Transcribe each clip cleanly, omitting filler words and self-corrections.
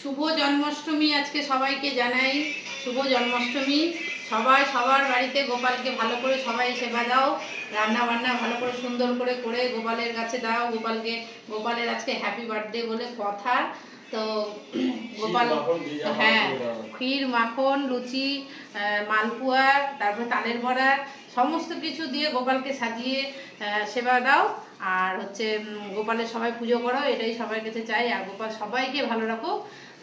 শুভ জন্মাষ্টমী আজকে সবাইকে জানাই শুভ জন্মাষ্টমী। সবাই সবার বাড়িতে গোপালকে ভালো করে সবাই সেবা দাও, রান্না বান্না ভালো করে সুন্দর করে করে গোপালের কাছে দাও। গোপালের আজকে হ্যাপি বার্থডে বলে কথা। তো গোপাল হ্যাঁ ক্ষীর মাখন লুচি মালপোয়া তারপরে তালের বড়া সমস্ত কিছু দিয়ে গোপালকে সাজিয়ে সেবা দাও। আর হচ্ছে গোপালের সবাই পুজো করো, এটাই সবার কাছে চাই। আর গোপাল সবাইকে ভালো রাখো।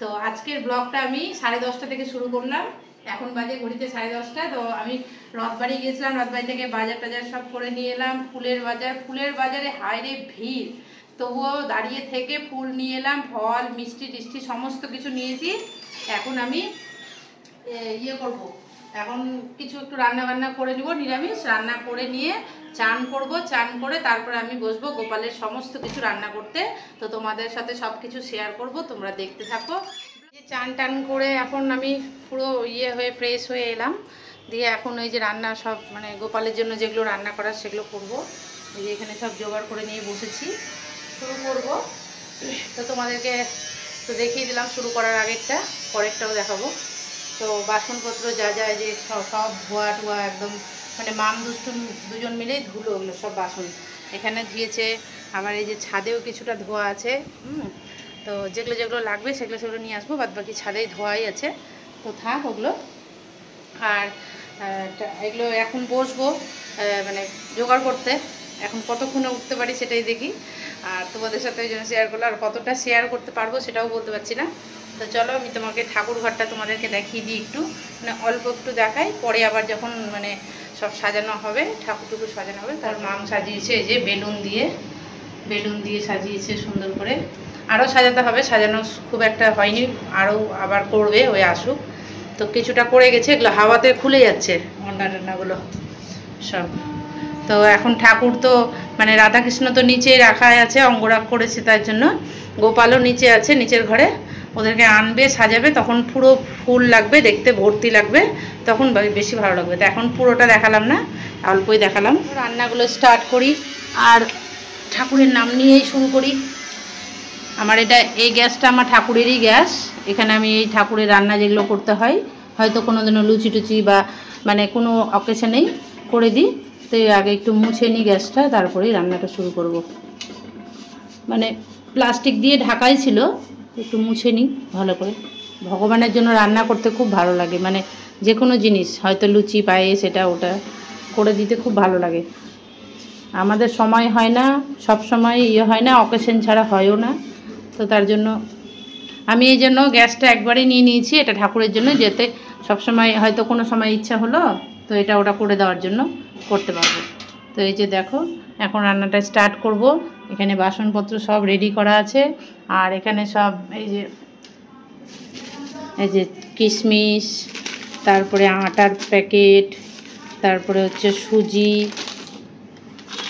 তো আজকের ব্লগটা আমি 10:30 থেকে শুরু করলাম। এখন বাজে ঘড়িতে 10:30। তো আমি রথবাড়ি গিয়েছিলাম, রথবাড়ি থেকে বাজার টাজার সব করে নিয়ে এলাম। ফুলের বাজারে হায়রে ভিড়, তবুও দাঁড়িয়ে থেকে ফুল নিয়ে এলাম, ফল মিষ্টি টিষ্টি সমস্ত কিছু নিয়েছি। এখন আমি করব, এখন কিছু একটু রান্না বান্না করে নিব, নিরামিষ রান্না করে নিয়ে চান করব। চান করে তারপরে আমি বসবো গোপালের সমস্ত কিছু রান্না করতে। তো তোমাদের সাথে সব কিছু শেয়ার করব, তোমরা দেখতে থাকো। চান টান করে এখন আমি পুরো হয়ে ফ্রেশ হয়ে এলাম, দিয়ে এখন ওই যে রান্না সব মানে গোপালের জন্য যেগুলো রান্না করার সেগুলো করব। এই যে এখানে সব জোগাড় করে নিয়ে বসেছি, শুরু করব। তো তোমাদেরকে তো দেখিয়ে দিলাম শুরু করার আগেরটা, পরেরটাও দেখাবো। তো বাসনপত্র যা যা যে সব ধোয়া টোয়া একদম মানে মাম দুষ্টুম দুজন মিলেই ধুলো ওগুলো সব বাসন এখানে ধুয়েছে। আবার এই যে ছাদেও কিছুটা ধোয়া আছে। তো যেগুলো লাগবে সেগুলো নিয়ে আসবো, বাদ বাকি ছাদেই ধোয়াই আছে। তো থাক ওগুলো। আর এগুলো এখন বসবো মানে জোগাড় করতে। এখন কতক্ষণে উঠতে পারি সেটাই দেখি, আর তোমাদের সাথে ওই জন্য শেয়ার করলো। আর কতটা শেয়ার করতে পারবো সেটাও বলতে পারছি না। তো চলো আমি তোমাকে ঠাকুর ঘরটা তোমাদেরকে দেখিয়ে দিই, একটু মানে অল্প একটু দেখাই। পরে আবার যখন মানে সব সাজানো হবে, ঠাকুরটুকু সাজানো হবে, তার মাম সাজিয়েছে এই যে বেলুন দিয়ে সাজিয়েছে সুন্দর করে। আরও সাজাতে হবে, সাজানো খুব একটা হয়নি, আরও আবার করবে ওই আসুক। তো কিছুটা করে গেছে, এগুলো হাওয়াতে খুলে যাচ্ছে ঘন্টা সব। তো এখন ঠাকুর তো মানে রাধাকৃষ্ণ তো নিচেই রাখা আছে, অঙ্গরাগ করেছে, তার জন্য গোপালও নিচে আছে, নিচের ঘরে। ওদেরকে আনবে সাজাবে, তখন পুরো ফুল লাগবে, দেখতে ভর্তি লাগবে, তখন বেশি ভালো লাগবে। তো এখন পুরোটা দেখালাম না, অল্পই দেখালাম। রান্নাগুলো স্টার্ট করি আর ঠাকুরের নাম নিয়েই শুরু করি। আমার এই গ্যাসটা আমার ঠাকুরেরই গ্যাস। এখানে আমি এই ঠাকুরের রান্না যেগুলো করতে হয়, হয়তো কোনো দিনও লুচি টুচি বা মানে কোনো অকেশনেই করে দিই। তো আগে একটু মুছে নিই গ্যাসটা, তারপরেই রান্নাটা শুরু করব। মানে প্লাস্টিক দিয়ে ঢাকাই ছিল, একটু মুছে নিই ভালো করে। ভগবানের জন্য রান্না করতে খুব ভালো লাগে, মানে যে কোনো জিনিস হয়তো লুচি পায়েস এটা ওটা করে দিতে খুব ভালো লাগে। আমাদের সময় হয় না, সব সময় হয় না, অকেশন ছাড়া হয়ও না। তো তার জন্য আমি এই জন্য গ্যাসটা একবারে নিয়ে নিয়েছি, এটা ঠাকুরের জন্য, যেতে সবসময় হয়তো কোনো সময় ইচ্ছা হলো তো এটা ওটা করে দেওয়ার জন্য করতে পারবো। তো এই যে দেখো এখন রান্নাটা স্টার্ট করব। এখানে বাসনপত্র সব রেডি করা আছে। আর এখানে সব এই যে কিশমিশ, তারপরে আটার প্যাকেট, তারপরে হচ্ছে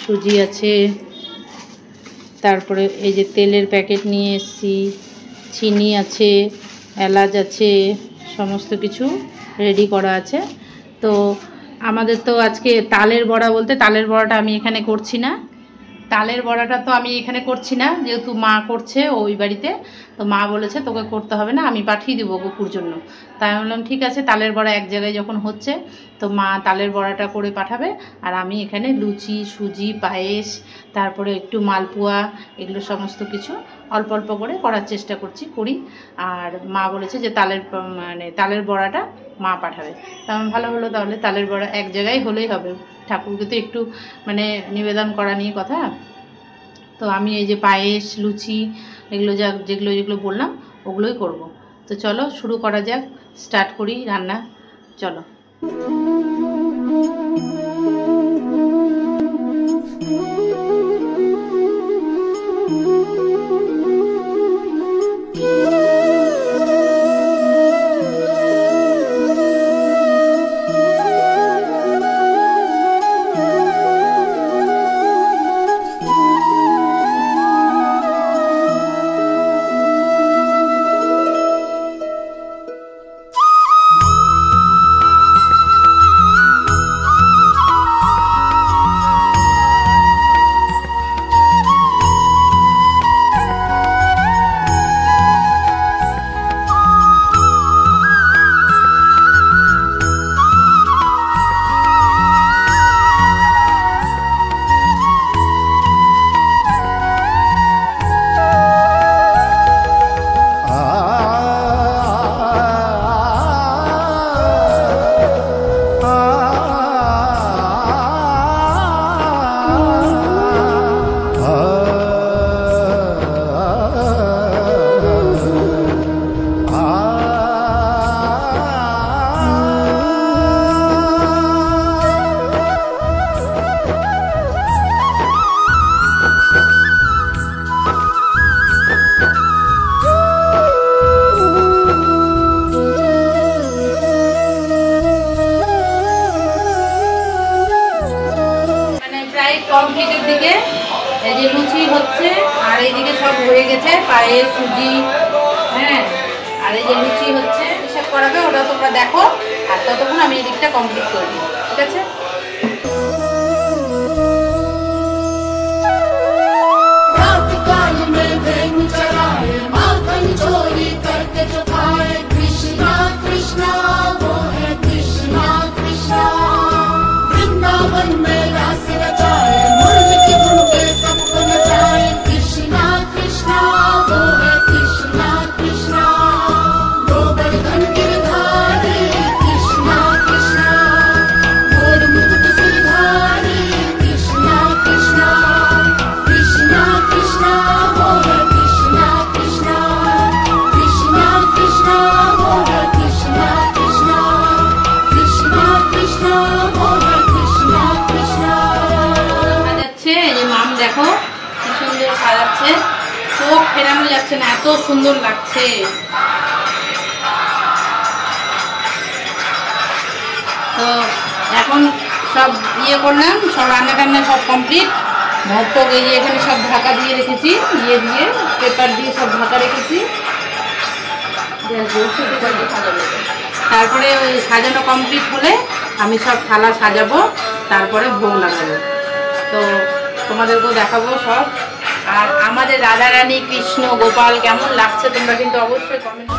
সুজি আছে, তারপরে এই যে তেলের প্যাকেট নিয়ে এসেছি, চিনি আছে, এলাচ আছে, সমস্ত কিছু রেডি করা আছে। তো আমাদের তো আজকে তালের বড়া বলতে, তালের বড়াটা আমি এখানে করছি না। যেহেতু মা করছে ওই বাড়িতে। তো মা বলেছে তোকে করতে হবে না, আমি পাঠিয়ে দেবো গোপুর জন্য। তাই আমি বললাম ঠিক আছে, তালের বড়া এক জায়গায় যখন হচ্ছে তো মা তালের বড়াটা করে পাঠাবে। আর আমি এখানে লুচি সুজি পায়েস তারপরে একটু মালপোয়া এগুলো সমস্ত কিছু অল্প অল্প করে করার চেষ্টা করি। আর মা বলেছে যে তালের বড়াটা মা পাঠাবে। তেমন ভালো হলো, তাহলে তালের বড়া এক জায়গায় হলেই হবে। ঠাকুরকে তো একটু মানে নিবেদন করা নিয়ে কথা। তো আমি এই যে পায়েস লুচি এগুলো যেগুলো বললাম ওগুলোই করব। তো চলো শুরু করা যাক, স্টার্ট করি রান্না, চলো। কমপ্লিটের দিকে। এই যে লুচি হচ্ছে আর এইদিকে সব হয়ে গেছে, পায়েস সুজি, হ্যাঁ, আর এই যে লুচি হচ্ছে, এসব করাবে, ওটা তোমরা দেখো। আর ততক্ষণ আমি এই দিকটা কমপ্লিট করে দিই, ঠিক আছে? দেখো কি সুন্দর সাজাচ্ছে, চোখ ফেরানো যাচ্ছে না, এত সুন্দর লাগছে। তো এখন সব ইয়ে করলাম, সব রান্না টান্না সব কমপ্লিট। ভোগ এই যে এখানে সব ঢাকা দিয়ে রেখেছি, ইয়ে দিয়ে পেপার দিয়ে সব ঢাকা রেখেছি। তারপরে ওই সাজানো কমপ্লিট হলে আমি সব থালা সাজাবো, তারপরে ভোগ লাগাবো। তো তোমাদেরকেও দেখাবো সব। আর আমাদের রাধারানী কৃষ্ণ গোপাল কেমন লাগছে তোমরা কিন্তু অবশ্যই কমেন্ট।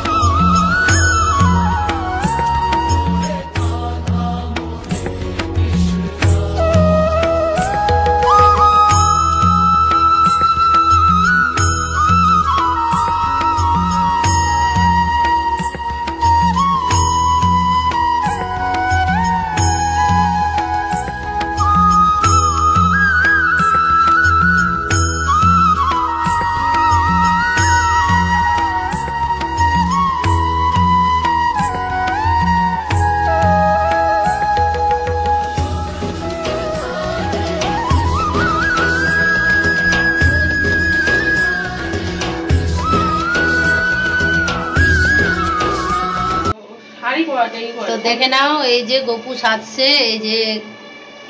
তো দেখে নাও, এই যে গোপু সাজছে,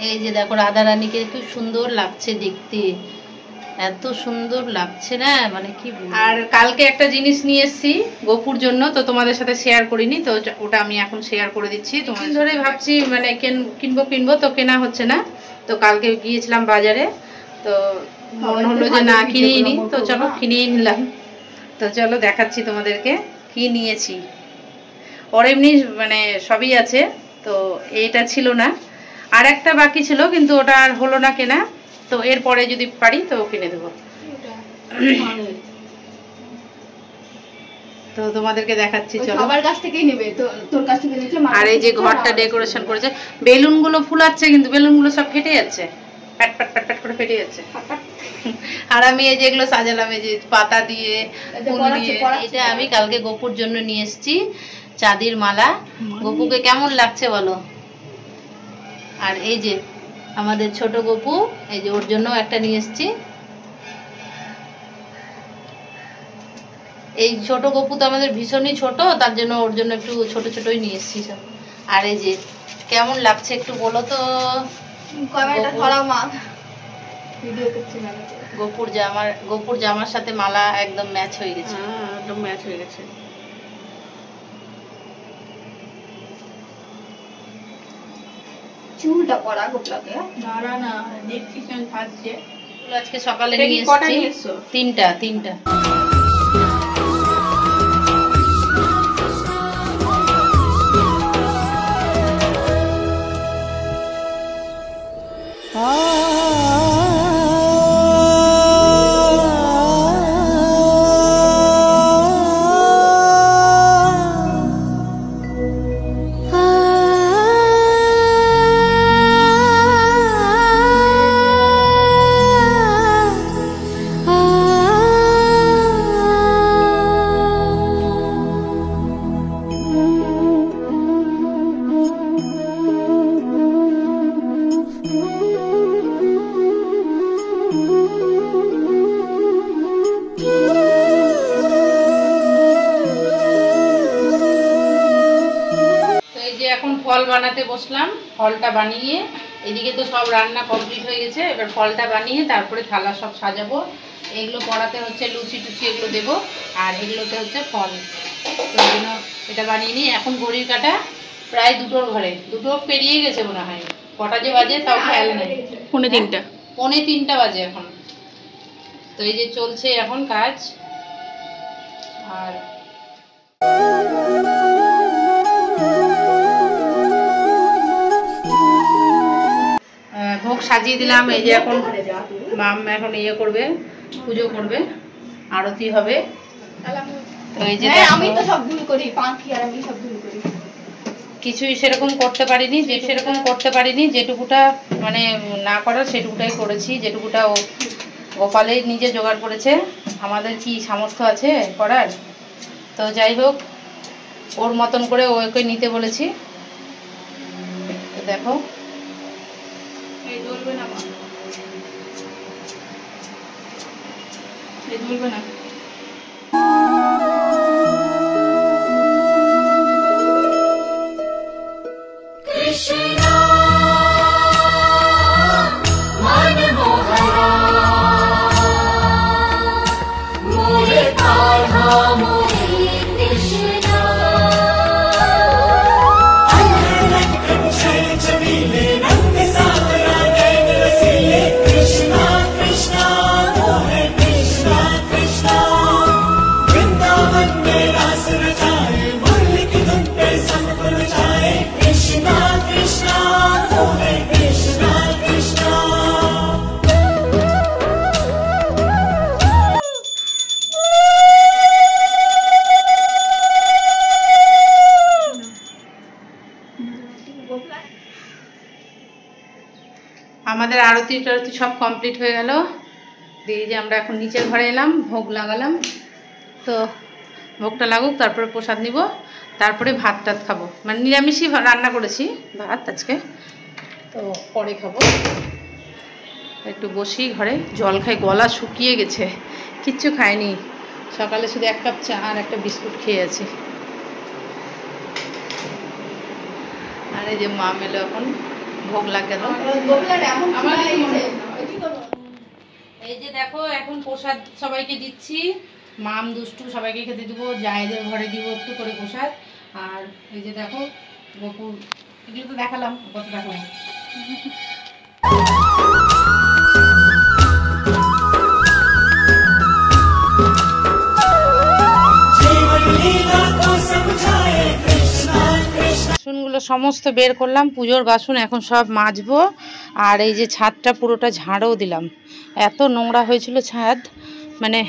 এই যে দেখো রাধারানীকে খুব সুন্দর লাগছে দেখতে, এত সুন্দর লাগছে না, মানে কি। আর কালকে একটা জিনিস নিয়ে এসেছি গোপুর জন্য, তো তোমাদের সাথে শেয়ার করিনি, তো ওটা আমি এখন শেয়ার করে দিচ্ছি। তোমাদের ধরে ভাবছি মানে কিনবো তো কেনা হচ্ছে না। তো কালকে গিয়েছিলাম বাজারে, তো মনে হলো যে না কিনেই নি, তো চলো কিনেই নিলাম। তো চলো দেখাচ্ছি তোমাদেরকে কি নিয়েছি। ওর এমনি মানে সবই আছে, তো এইটা ছিল না, আর একটা বাকি ছিল, কিন্তু ওটা আর হলো না কেনা। তো এরপরে যদি পারি তো কিনে দেবো। তো তোমাদেরকে দেখাচ্ছি, চলো। সবার কাছ থেকেই নেবে, তো তোর কাছ থেকে নিচে। আর এই যে ঘরটা ডেকোরেশন করেছে, বেলুন গুলো ফুলাচ্ছে, কিন্তু বেলুন গুলো সব ফেটে যাচ্ছে, প্যাট প্যাট প্যাট প্যাট করে ফেটে যাচ্ছে। আর আমি এই যেগুলো সাজালাম, এই যে পাতা দিয়ে, ফুল দিয়ে, এটা আমি কালকে গোপুর জন্য নিয়ে এসেছি চাঁদির মালা। গোপুকে কেমন লাগছে বলো? আর এই যে আমাদের ছোট গোপু, এই যে ওর জন্য একটা নিয়ে এসেছি। এই ছোট গোপু তো আমাদের ভীষণই ছোট, তার জন্য ওর জন্য একটু ছোট ছোটই নিয়ে এসেছি সব। আর এই যে কেমন লাগছে একটু বলো তো। গোপুর জামার সাথে মালা একদম ম্যাচ হয়ে গেছে, একদম ম্যাচ হয়ে গেছে। চুলটা পড়া গোপলাকে দাঁড়া না, দেখছিস না সাজছে। আজকে সকালে নিয়ে এসেছি তিনটা। ফল বানাতে বসলাম। ফলটা বানিয়ে এদিকে তো সব রান্না কমপ্লিট হয়ে গেছে, এবার ফলটা বানিয়ে তারপরে থালা সব সাজাবো। এগুলো পড়াতে হচ্ছে লুচি টুচি এগুলো দেবো, আর এগুলোতে হচ্ছে ফল। তো ওই জন্য এটা বানিয়ে নিই। এখন ঘড়ির কাটা প্রায় 2টোর ঘরে, 2টো পেরিয়ে গেছে মনে হয়। কটা যে বাজে তাও খেয়াল নেই। 2:45। 2:45 বাজে এখন। তো এই যে চলছে এখন কাজ। আর ভোগ সাজিয়ে দিলাম। এই যে এখন মাম এখন ইয়ে করবে, পুজো করবে, আরতি হবে। তো এই যে আমি তো সব ভুল করি, পাখি আর আমি সব ভুল করি। কিছুই সেরকম করতে পারিনি, যেটুকুটা মানে না করার সেটুকুটাই করেছি। যেটুকুটা ও গোপালেই নিজে জোগাড় করেছে, আমাদের কি সামর্থ্য আছে করার। তো যাই হোক, ওর মতন করে ওকে নিতে বলেছি। তো দেখো এই জ্বলবে না, এই জ্বলবে না। আমাদের আরতি টারতি সব কমপ্লিট হয়ে গেল। দিয়ে যে আমরা এখন নিচের ঘরে এলাম, ভোগ লাগালাম। তো ভোগটা লাগুক, তারপরে প্রসাদ নিব, তারপরে ভাত টাত খাবো। মানে নিরামিষই রান্না করেছি ভাত আজকে, তো পরে খাবো। একটু বসি ঘরে, জল খাই, গলা শুকিয়ে গেছে, কিচ্ছু খাইনি। সকালে শুধু 1 কাপ চা আর একটা বিস্কুট খেয়ে আছি। আর এই যে মা এলো এখন, ভোগ লাগালো। এই যে দেখো এখন প্রসাদ সবাইকে দিচ্ছি। মাম দুষ্টু সবাইকে খেতে দিব, জায়েদের ঘরে দিব একটু করে প্রসাদ। আর এই যে দেখো গোপুর, এগুলো তো দেখালাম, কত দেখালাম। বাসনগুলো সমস্ত বের করলাম, পুজোর বাসন এখন সব মাজবো। আর এই যে ছাদটা পুরোটা ঝাড়ও দিলাম, এত নোংরা হয়েছিল ছাদ, মানে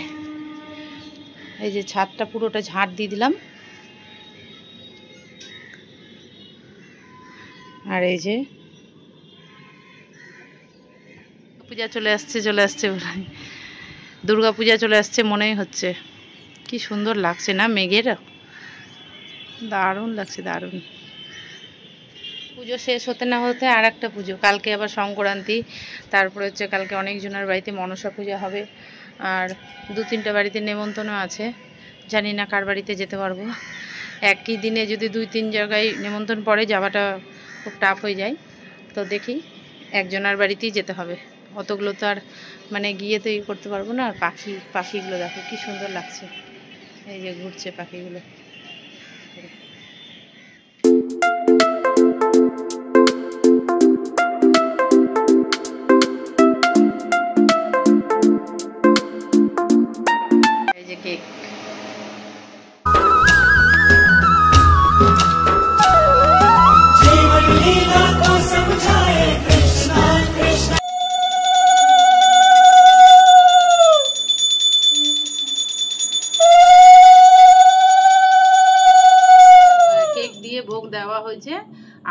এই যে ছাদটা পুরোটা ঝাড় দিয়ে দিলাম। আর এই যে পূজা চলে আসছে দুর্গা পূজা চলে আসছে মনেই হচ্ছে। কি সুন্দর লাগছে না মেঘের, দারুণ লাগছে, দারুণ। পুজো শেষ হতে না হতে আর একটা পুজো, কালকে আবার সংক্রান্তি, তারপরে হচ্ছে কালকে অনেকজনের বাড়িতে মনসা পূজা হবে। আর 2-3টা বাড়িতে নেমন্তন্ন আছে, জানি না কার বাড়িতে যেতে পারবো। একই দিনে যদি 2-3 জায়গায় নেমন্তন্ন পড়ে, যাওয়াটা খুব টাফ হয়ে যায়। তো দেখি একজনের বাড়িতেই যেতে হবে, অতগুলো তো আর মানে গিয়ে তো করতে পারবো না। আর পাখিগুলো দেখো কি সুন্দর লাগছে, এই যে ঘুরছে পাখিগুলো। এই যে কেক, ভোগ দেওয়া হয়েছে।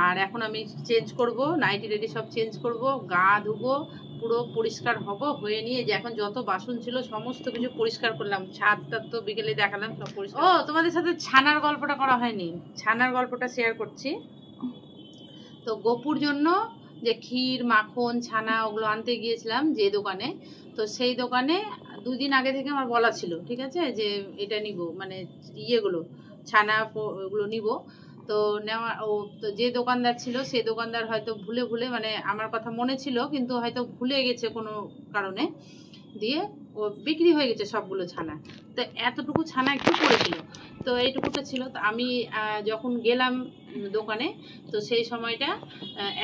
আর এখন আমি চেঞ্জ করব, নাইটি রেডি সব চেঞ্জ করব, গা ধুবো, পুরো পরিষ্কার হব, হয়ে নিয়ে যে এখন যত বাসন ছিল সমস্ত কিছু পরিষ্কার করলাম। ছাদটা তো বিকেলে দেখালাম সব পরিষ্কার। ও তোমাদের সাথে ছানার গল্পটা করা হয়নি, ছানার গল্পটা শেয়ার করছি। তো গোপুর জন্য যে ক্ষীর মাখন ছানা ওগুলো আনতে গিয়েছিলাম যে দোকানে, তো সেই দোকানে 2 দিন আগে থেকে আমার বলা ছিল, ঠিক আছে, যে এটা নিব, মানে ইয়েগুলো ছানা ওগুলো নিব। তো নেওয়া ও তো যে দোকানদার ছিল সেই দোকানদার হয়তো ভুলে ভুলে মানে আমার কথা মনে ছিল কিন্তু হয়তো ভুলে গেছে কোনো কারণে, দিয়ে ও বিক্রি হয়ে গেছে সবগুলো ছানা। তো এতটুকু ছানা একটু পড়েছিল, তো এইটুকুটা ছিল। তো আমি যখন গেলাম দোকানে, তো সেই সময়টা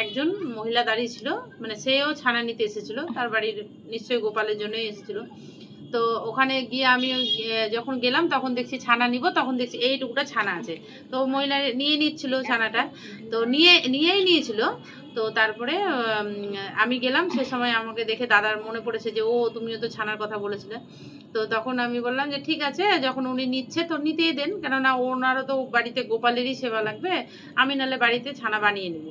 একজন মহিলা দাঁড়িয়ে ছিল, মানে সেও ছানা নিতে এসেছিল, তার বাড়ির নিশ্চয়ই গোপালের জন্যই এসেছিল। তো ওখানে গিয়ে আমি যখন গেলাম তখন দেখছি ছানা নিব, তখন দেখছি এইটুকুটা ছানা আছে। তো মহিলা নিয়ে নিচ্ছিল ছানাটা, তো নিয়েই নিয়েছিল। তো তারপরে আমি গেলাম, সে সময় আমাকে দেখে দাদার মনে পড়েছে যে ও তুমিও তো ছানার কথা বলেছিলে। তো তখন আমি বললাম যে ঠিক আছে, যখন উনি নিচ্ছে তো নিতেই দেন, কেননা ওনারও তো বাড়িতে গোপালেরই সেবা লাগবে, আমি নাহলে বাড়িতে ছানা বানিয়ে নেব।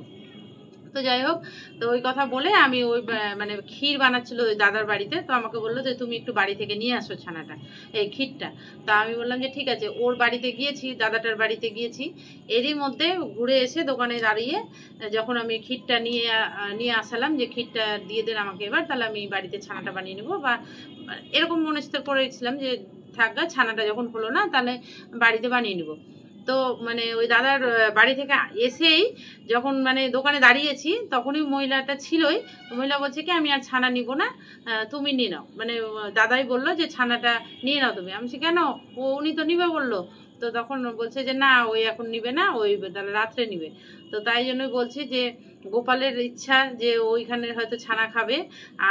তো যাই হোক, তো ওই কথা বলে আমি ওই মানে ক্ষীর বানাচ্ছিল ওই দাদার বাড়িতে, তো আমাকে বললো যে তুমি একটু বাড়ি থেকে নিয়ে আসো ছানাটা, এই ক্ষীরটা। তা আমি বললাম যে ঠিক আছে। ওর বাড়িতে গিয়েছি, দাদাটার বাড়িতে গিয়েছি, এরই মধ্যে ঘুরে এসে দোকানে দাঁড়িয়ে যখন আমি ক্ষীরটা নিয়ে আসালাম যে ক্ষীরটা দিয়ে দেন আমাকে এবার, তাহলে আমি বাড়িতে ছানাটা বানিয়ে নেবো, বা এরকম মনস্থ করেছিলাম যে থাকা ছানাটা যখন হলো না তাহলে বাড়িতে বানিয়ে নেবো। তো মানে ওই দাদার বাড়ি থেকে এসেই যখন মানে দোকানে দাঁড়িয়েছি তখনই মহিলাটা ছিলই, মহিলা বলছে কি আমি আর ছানা নিব না, তুমি নিয়ে নাও। মানে দাদাই বললো যে ছানাটা নিয়ে নাও তুমি। আমি বলছি কেন, উনি তো নিবে বললো। তো তখন বলছে যে না, ওই এখন নিবে না, ওই তাহলে রাত্রে নিবে। তো তাই জন্যই বলছি যে গোপালের ইচ্ছা যে ওইখানে হয়তো ছানা খাবে,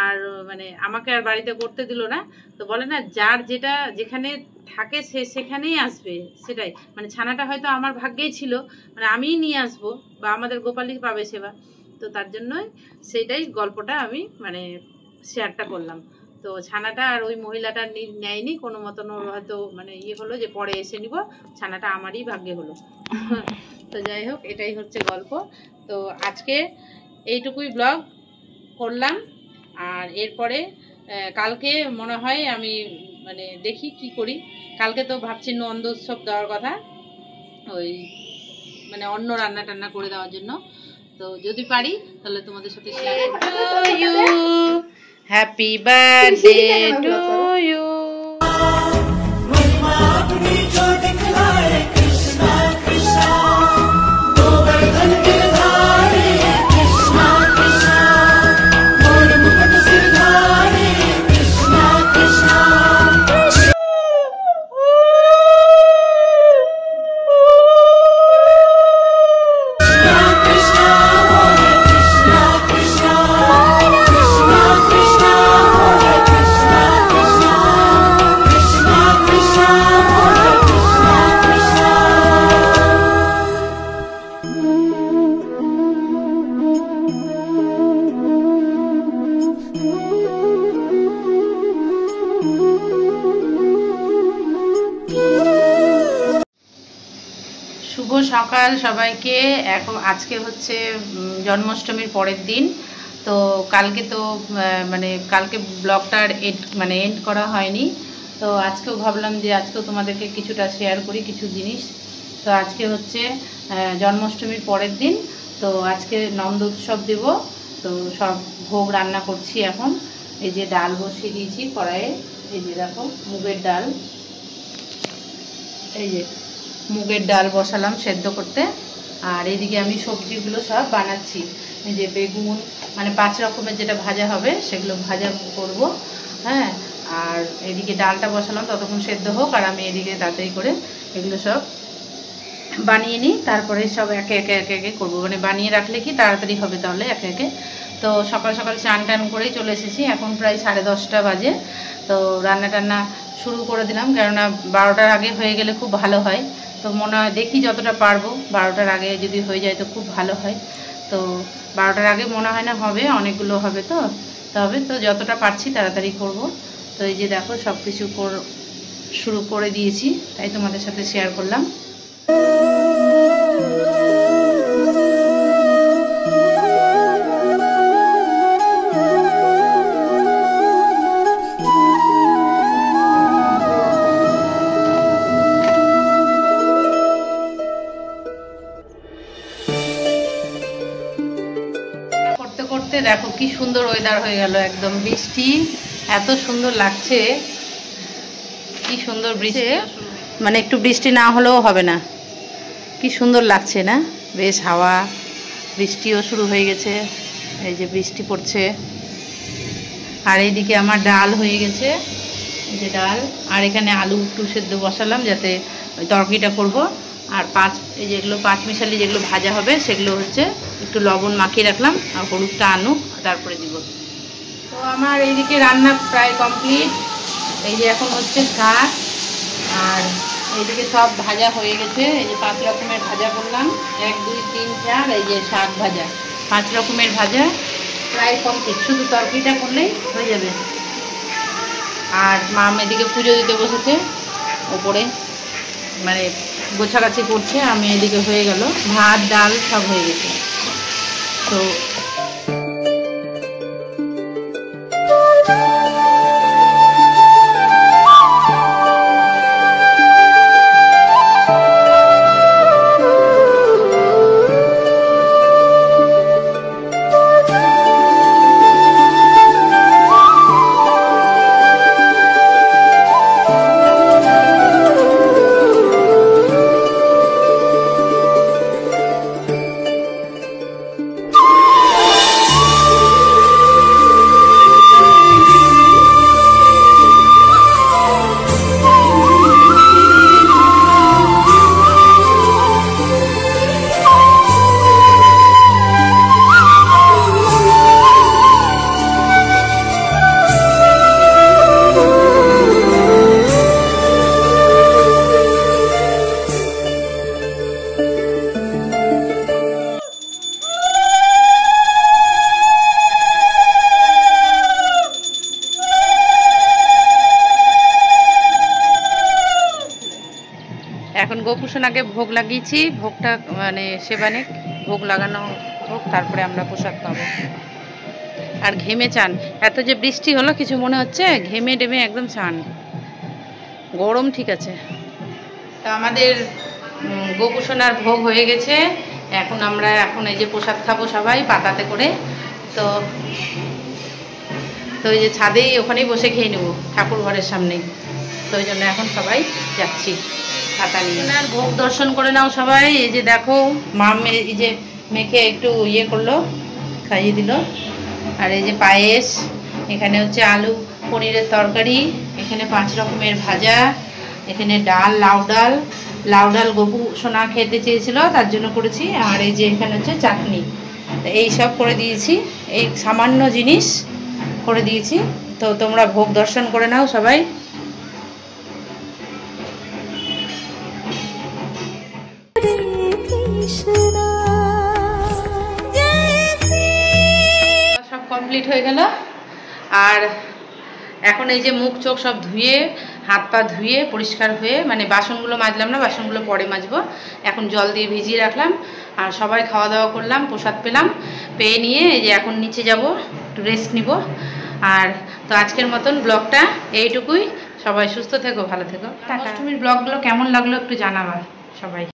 আর মানে আমাকে আর বাড়িতে করতে দিল না। তো বলে না, যার যেটা যেখানে থাকে সে সেখানেই আসবে, সেটাই মানে ছানাটা হয়তো আমার ভাগ্যেই ছিল, মানে আমিই নিয়ে আসবো বা আমাদের গোপালই পাবে সেবা। তো তার জন্যই সেইটাই গল্পটা আমি মানে শেয়ারটা করলাম। তো ছানাটা আর ওই মহিলাটা নেয়নি কোনো মতন, ওর হয়তো মানে হলো যে পরে এসে নিব, ছানাটা আমারই ভাগ্যে হলো। তো যাই হোক, এটাই হচ্ছে গল্প। তো আজকে এইটুকুই ব্লগ করলাম, আর এরপরে কালকে মনে হয় আমি মানে দেখি কি করি। কালকে তো ভাবছি নন্দ উৎসব দেওয়ার কথা, ওই মানে অন্য রান্না টান্না করে দেওয়ার জন্য। তো যদি পারি তাহলে তোমাদের সাথে শেয়ার করব। Happy birthday to you. শুভ সকাল সবাইকে। এখন আজকে হচ্ছে জন্মাষ্টমীর পরের দিন। তো কালকে তো মানে কালকে ব্লগটার এন্ড করা হয়নি, তো আজকেও ভাবলাম যে আজকেও তোমাদেরকে কিছুটা শেয়ার করি কিছু জিনিস। তো আজকে হচ্ছে জন্মাষ্টমীর পরের দিন, তো আজকে নন্দ উৎসব দেব। তো সব ভোগ রান্না করছি এখন। এই যে ডাল বসিয়ে দিয়েছি কড়াইয়ে, এই যে দেখো মুগের ডাল, এই যে মুগের ডাল বসালাম সেদ্ধ করতে। আর এদিকে আমি সবজিগুলো সব বানাচ্ছি, এই যে বেগুন মানে 5 রকমের যেটা ভাজা হবে সেগুলো ভাজা করব। হ্যাঁ, আর এদিকে ডালটা বসালাম, ততক্ষণ সেদ্ধ হোক, আর আমি এদিকে তাড়াতাড়ি করে এগুলো সব বানিয়ে নিই, তারপরে সব একে একে করবো। মানে বানিয়ে রাখলে কি তাড়াতাড়ি হবে তাহলে একে একে। তো সকাল সকাল চান টান করেই চলে এসেছি, এখন প্রায় 10:30 বাজে। তো রান্না টান্না শুরু করে দিলাম, কেননা 12টার আগে হয়ে গেলে খুব ভালো হয়। তো মনে হয় দেখি যতটা পারবো, 12টার আগে যদি হয়ে যায় তো খুব ভালো হয়। তো 12টার আগে মনে হয় না হবে, অনেকগুলো হবে তো, তবে তো যতটা পারছি তাড়াতাড়ি করব। তো এই যে দেখো সব কিছু শুরু করে দিয়েছি, তাই তোমাদের সাথে শেয়ার করলাম। করতে দেখো কি সুন্দর ওয়েদার হয়ে গেল, একদম বৃষ্টি, এত সুন্দর লাগছে, কি সুন্দর বৃষ্টি। মানে একটু বৃষ্টি না হলেও হবে না, কি সুন্দর লাগছে না, বেশ হাওয়া, বৃষ্টিও শুরু হয়ে গেছে, এই যে বৃষ্টি পড়ছে। আর এইদিকে আমার ডাল হয়ে গেছে, এই যে ডাল, আর এখানে আলু একটু সেদ্ধ বসালাম যাতে ওই তরকারিটা করব। আর এই যেগুলো পাঁচমিশালি যেগুলো ভাজা হবে সেগুলো হচ্ছে একটু লবণ মাখিয়ে রাখলাম, আর হলুদটা আনুক তারপরে দিব। তো আমার এইদিকে রান্না প্রায় কমপ্লিট। এই যে এখন হচ্ছে শাক, আর এইদিকে সব ভাজা হয়ে গেছে। এই যে 5 রকমের ভাজা করলাম, 1 2 3 4, এই যে শাক ভাজা, 5 রকমের ভাজা প্রায় কমপ্লিট, শুধু তরকারিটা করলেই হয়ে যাবে। আর মা এদিকে পুজো দিতে বসেছে ওপরে, মানে গোছাগাছি করছে। আমি এদিকে হয়ে গেল, ভাত ডাল সব হয়ে গেছে। তো এখন গোপুসোনাকে ভোগ লাগিয়েছি, ভোগটা মানে সেবানে ভোগ লাগানো হোক, তারপরে আমরা প্রসাদ পাবো। আর ঘেমে চান, এত যে বৃষ্টি হলো কিছু মনে হচ্ছে, ঘেমে ডেমে একদম চান, গরম ঠিক আছে। তো আমাদের গোপুসোনার ভোগ হয়ে গেছে, এখন আমরা এই যে প্রসাদ খাবো সবাই পাতাতে করে। তো ওই যে ছাদেই ওখানেই বসে খেয়ে নেবো ঠাকুর ঘরের সামনেই। তো ওই জন্য এখন সবাই যাচ্ছি পাতা নিয়ে। আর ভোগ দর্শন করে নাও সবাই। এই যে দেখো মা এই যে মেখে একটু ইয়ে করলো, খাইয়ে দিল। আর এই যে পায়েস, এখানে হচ্ছে আলু পনিরের তরকারি, এখানে 5 রকমের ভাজা, এখানে ডাল, লাউ ডাল গপু সোনা খেতে চেয়েছিল তার জন্য করেছি। আর এই যে এখানে হচ্ছে চাটনি, এই সব করে দিয়েছি, এই সামান্য জিনিস করে দিয়েছি। তো তোমরা ভোগ দর্শন করে নাও সবাই। সব কমপ্লিট হয়ে গেল। আর এখন এই যে মুখ চোখ সব ধুয়ে, হাত পা ধুয়ে পরিষ্কার হয়ে, মানে বাসনগুলো মাজলাম না, বাসনগুলো পরে মাজবো। এখন জল দিয়ে ভিজিয়ে রাখলাম। আর সবাই খাওয়া দাওয়া করলাম, প্রসাদ পেলাম, পেয়ে নিয়ে এই যে এখন নিচে যাব, একটু রেস্ট নিব। আর তো আজকের মতন ব্লগটা এইটুকুই। সবাই সুস্থ থেকো, ভালো থেকো। অষ্টমীর ব্লগগুলো কেমন লাগলো একটু জানাবা সবাই।